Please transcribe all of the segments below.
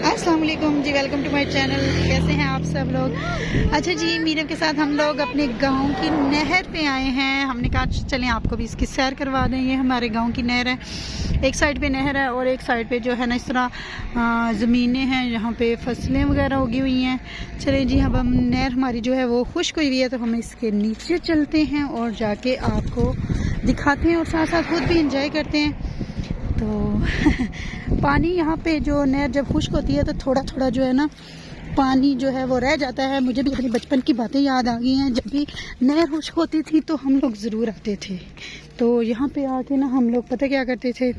अस्सलाम वालेकुम जी, welcome to my channel. कैसे हैं आप सब लोग? अच्छा जी, मीरब के साथ हम लोग अपने गांव की नहर पे आए हैं। हमने कहा चलें आपको भी इसकी सैर करवा दें। ये हमारे गांव की नहर है। एक साइड पे नहर है और एक साइड पे जो है ना इस तरह ज़मीनें हैं, यहाँ पे फसलें वगैरह उगी हुई हैं। चलें जी, अब हम नहर हमारी जो है वो खुश्क हुई है, तो हम इसके नीचे चलते हैं और जाके आपको दिखाते हैं और साथ साथ खुद भी इंजॉय करते हैं। तो पानी यहाँ पे जो नहर जब खुश्क होती है तो थोड़ा थोड़ा जो है ना पानी जो है वो रह जाता है। मुझे भी अपने बचपन की बातें याद आ गई हैं। जब भी नहर खुश्क होती थी तो हम लोग ज़रूर आते थे। तो यहाँ पे आके ना हम लोग पता क्या करते थे,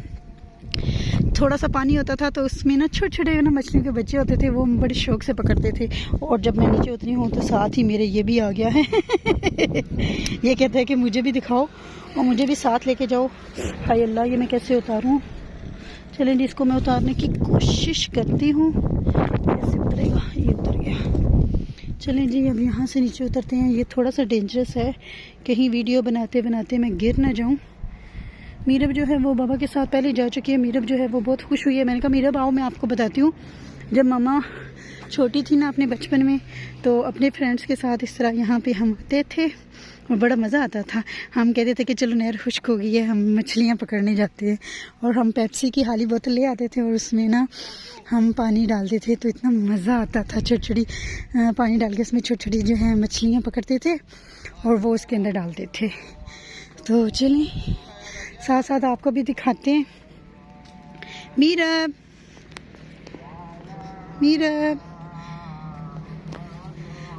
थोड़ा सा पानी होता था तो उसमें ना छोटे छोटे ना मछलियों के बच्चे होते थे, वो हम बड़े शौक से पकड़ते थे। और जब मैं नीचे उतरी हूँ तो साथ ही मेरे ये भी आ गया है ये कहता है कि मुझे भी दिखाओ और मुझे भी साथ लेके जाओ। हाय अल्लाह, ये मैं कैसे उतारूँ? चलें जी, इसको मैं उतारने की कोशिश करती हूँ। कैसे उतरेगा? ये उतर गया। चलें जी, अब यहाँ से नीचे उतरते हैं। ये थोड़ा सा डेंजरस है, कहीं वीडियो बनाते बनाते मैं गिर ना जाऊँ। मीरब जो है वो बाबा के साथ पहले जा चुकी है। मीरब जो है वो बहुत खुश हुई है। मैंने कहा मीरब आओ, मैं आपको बताती हूँ, जब मम्मा छोटी थी ना अपने बचपन में, तो अपने फ्रेंड्स के साथ इस तरह यहाँ पे हम आते थे और बड़ा मज़ा आता था। हम कहते थे कि चलो नहर खुश्क हो गई है, हम मछलियाँ पकड़ने जाते हैं। और हम पेप्सी की खाली बोतल ले आते थे और उसमें ना हम पानी डालते थे, तो इतना मज़ा आता था। छोटी छोटी पानी डाल के उसमें छोटी छोटी जो है मछलियाँ पकड़ते थे और वो उसके अंदर डालते थे। तो चलें साथ साथ आपको भी दिखाते हैं। मीरब, मीरब,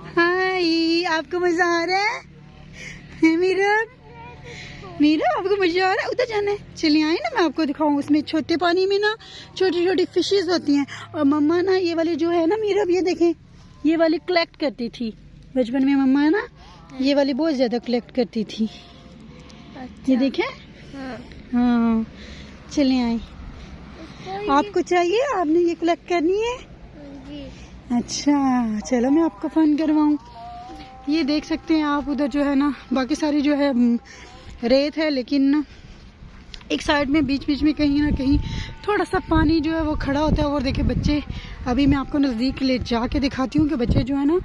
हाय, आपको मज़ा आ रहा है मीरब? मीरब, आपको मज़ा आ रहा है? उधर जाना है? चलिए आए ना, मैं आपको दिखाऊं। उसमें छोटे पानी में ना छोटी छोटी फिशेस होती हैं और मम्मा ना ये वाली जो है ना मीरब, ये देखें, ये वाली कलेक्ट करती थी बचपन में। मम्मा है ना ये वाली बहुत ज़्यादा कलेक्ट करती थी। ये देखें। हाँ, चले आए। आपको चाहिए? आपने ये कलेक्ट करनी है? अच्छा, चलो मैं आपको फ़न करवाऊँ। ये देख सकते हैं आप, उधर जो है ना बाकी सारी जो है रेत है, लेकिन एक साइड में बीच बीच में कहीं ना कहीं थोड़ा सा पानी जो है वो खड़ा होता है। और देखिए बच्चे, अभी मैं आपको नज़दीक ले जाके दिखाती हूँ कि बच्चे जो है ना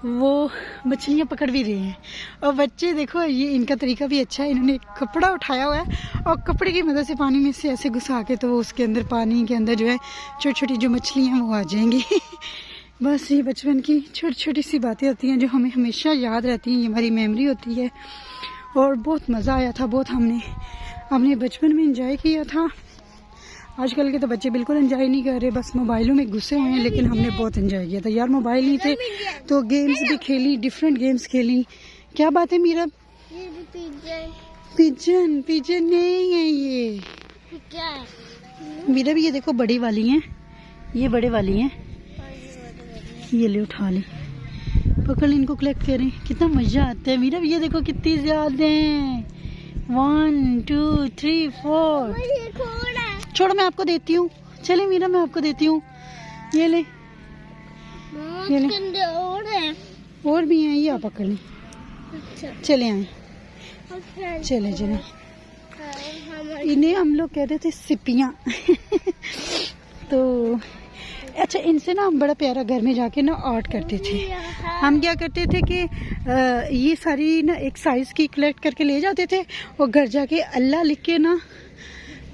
वो मछलियाँ पकड़ भी रहे हैं। और बच्चे देखो, ये इनका तरीका भी अच्छा है। इन्होंने एक कपड़ा उठाया हुआ है और कपड़े की मदद से पानी में से ऐसे घुसा के तो वो उसके अंदर, पानी के अंदर जो है छोटी छोटी जो मछलियाँ हैं वो आ जाएंगी बस ये बचपन की छोटी छोटी सी बातें होती हैं जो हमें हमेशा याद रहती हैं। ये हमारी मेमोरी होती है और बहुत मज़ा आया था। बहुत हमने अपने बचपन में एंजॉय किया था। आजकल के तो बच्चे बिल्कुल एंजॉय नहीं कर रहे, बस मोबाइलों में घुसे हुए हैं। लेकिन हमने बहुत एंजॉय किया था यार। मोबाइल नहीं थे तो गेम्स भी खेली, डिफरेंट गेम्स खेली। क्या बात है मीरब? पिजन, पिजन नहीं है ये। क्या है मीरब ये देखो, बड़ी वाली हैं, ये बड़े वाली हैं। ये ले उठा ले, पकड़, इनको कलेक्ट करें। कितना मज़ा आता है मीरब। ये देखो कितनी ज़्यादा हैं। 1 2 3 4। छोड़ो, मैं आपको देती हूँ। चले मीरा, मैं आपको देती हूँ। ये ले, ये ले। और भी हैं, ये आप पकड़ लें। चले आए, चले चले। इन्हें हम लोग कहते थे सिपियाँ तो अच्छा, इनसे ना हम बड़ा प्यारा घर में जाके ना आर्ट करते थे। हम क्या करते थे कि ये सारी ना एक साइज़ की कलेक्ट करके ले जाते थे और घर जाके अल्लाह लिख के ना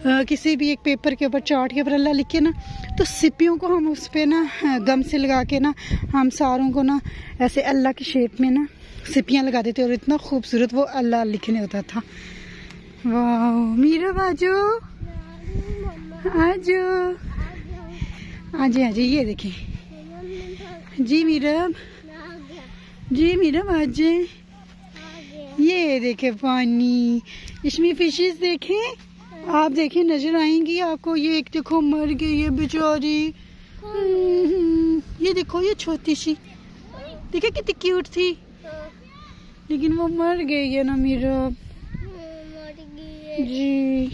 किसी भी एक पेपर के ऊपर, चार्ट के ऊपर अल्लाह लिख के ना, तो सिपियों को हम उस पर ना गम से लगा के ना हम सारों को ना ऐसे अल्लाह की शेप में ना सिपियाँ लगा देते और इतना खूबसूरत वो अल्लाह लिखने होता था। वाह मीरब, आजो आजो आजे आजे। ये देखें जी मीरब, जी मीरब आजे। ये देखे पानी, इसमें फिशेस देखें आप, देखें नजर आएंगी आपको। ये एक देखो मर गई है बेचारी। ये देखो, ये छोटी सी, देखिए कितनी क्यूट थी, लेकिन वो मर गई है ना मीरब जी।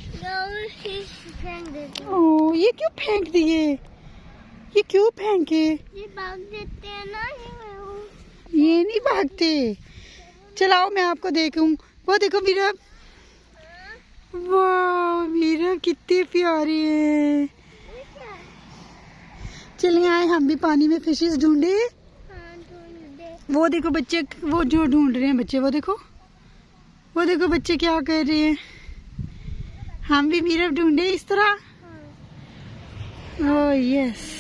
ओ, ये क्यों फेंक दिए? ये क्यों फेंके? ये भाग देते हैं ना, ये नहीं भागते। चलाओ, मैं आपको देखूं। वो देखो मीरब, वाह मीरब कितनी प्यारी है। चलिए आए हम भी पानी में फिशेस ढूंढे। हाँ, ढूंढ दे। वो देखो बच्चे, वो जो ढूंढ रहे हैं बच्चे, वो देखो बच्चे क्या कर रहे हैं। हम भी मीरब ढूंढे इस तरह। Oh yes.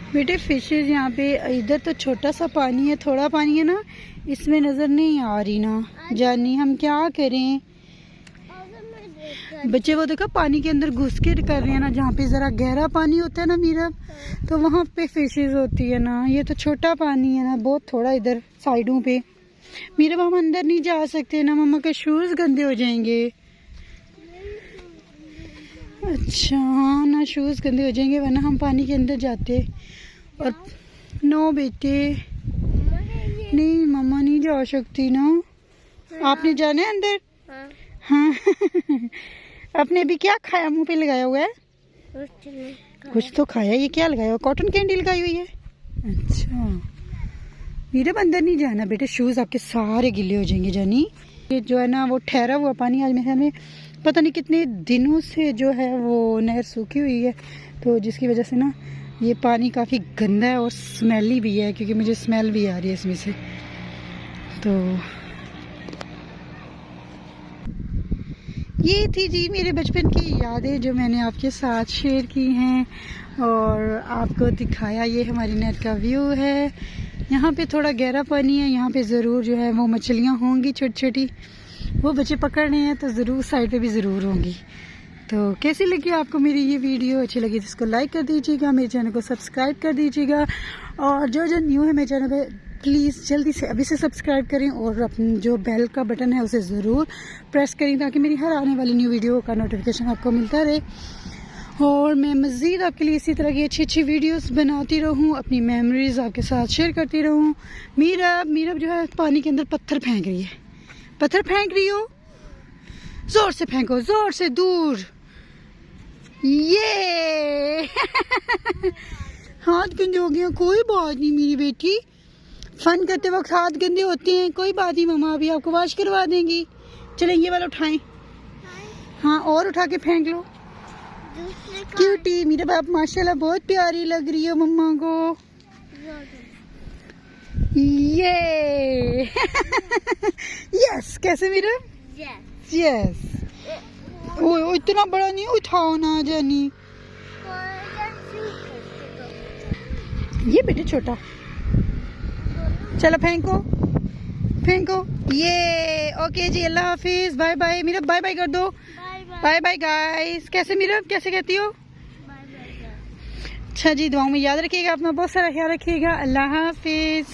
बेटे फिशेज यहाँ पे, इधर तो छोटा सा पानी है, थोड़ा पानी है ना, इसमें नजर नहीं आ रही ना जानी, हम क्या करें। बच्चे वो देखो पानी के अंदर घुस के कर रहे हैं ना, जहाँ पे जरा गहरा पानी होता है ना मीरा, तो वहाँ पे फिशेज होती है ना। ये तो छोटा पानी है ना, बहुत थोड़ा इधर साइडों पे। मीरा हम अंदर नहीं जा सकते ना, मम्मा के शूज गंदे हो जाएंगे। अच्छा हाँ ना, शूज गंदे हो जाएंगे वरना हम पानी के अंदर जाते। और नो बेटे, नहीं मम्मा नहीं जा सकती ना। आपने जाना है अंदर? हाँ आपने अभी क्या खाया, मुंह पे लगाया हुआ है? कुछ तो खाया। ये क्या लगाया हुआ? कॉटन कैंडी लगाई हुई है। अच्छा मेरे अंदर नहीं जाना बेटे, शूज आपके सारे गिले हो जाएंगे जानी। ये जो है ना वो ठहरा हुआ पानी, आज मेरे हमें पता नहीं कितने दिनों से जो है वो नहर सूखी हुई है, तो जिसकी वजह से ना ये पानी काफ़ी गंदा है और स्मेली भी है, क्योंकि मुझे स्मेल भी आ रही है इसमें से। तो ये थी जी मेरे बचपन की यादें जो मैंने आपके साथ शेयर की हैं और आपको दिखाया। ये हमारी नहर का व्यू है। यहाँ पे थोड़ा गहरा पानी है, यहाँ पे ज़रूर जो है वो मछलियाँ होंगी छोटी छोटी, वो बच्चे पकड़ रहे हैं, तो ज़रूर साइड पे भी ज़रूर होंगी। तो कैसी लगी आपको मेरी ये वीडियो? अच्छी लगी तो इसको लाइक कर दीजिएगा, मेरे चैनल को सब्सक्राइब कर दीजिएगा, और जो न्यू है मेरे चैनल पे प्लीज़ जल्दी से अभी से सब्सक्राइब करें और अपनी जो बेल का बटन है उसे ज़रूर प्रेस करें, ताकि मेरी हर आने वाली न्यू वीडियो का नोटिफिकेशन आपको मिलता रहे। और मैं मज़ीद आपके लिए इसी तरह की अच्छी अच्छी वीडियोस बनाती रहूं, अपनी मेमोरीज़ आपके साथ शेयर करती रहूं। मीरब जो है पानी के अंदर पत्थर फेंक रही है। पत्थर फेंक रही हो, ज़ोर से फेंको, ज़ोर से दूर। ये हाथ गंदे हो गए, कोई बात नहीं मेरी बेटी, फन करते वक्त हाथ गंदे होते हैं, कोई बात नहीं, मम्मा अभी आपको वॉश करवा देंगी। चलें ये वाला उठाएं। हाँ और उठा के फेंक लो। क्यूटी मेरे बाप, माशाल्लाह बहुत प्यारी लग रही हो मम्मा को। ये यस, कैसे मेरा? यस। ओ इतना बड़ा नहीं उठाओ ना जानी, ये बेटे छोटा। चलो फेंको फेंको। ये ओके जी, अल्लाह हाफिज, bye bye. Meera bye bye कर दो। Bye bye guys. कैसे मीरा, कैसे कहती हो? अच्छा जी, दुआओं में याद रखिएगा, अपना बहुत सारा ख्याल रखिएगा। अल्लाह हाफिज।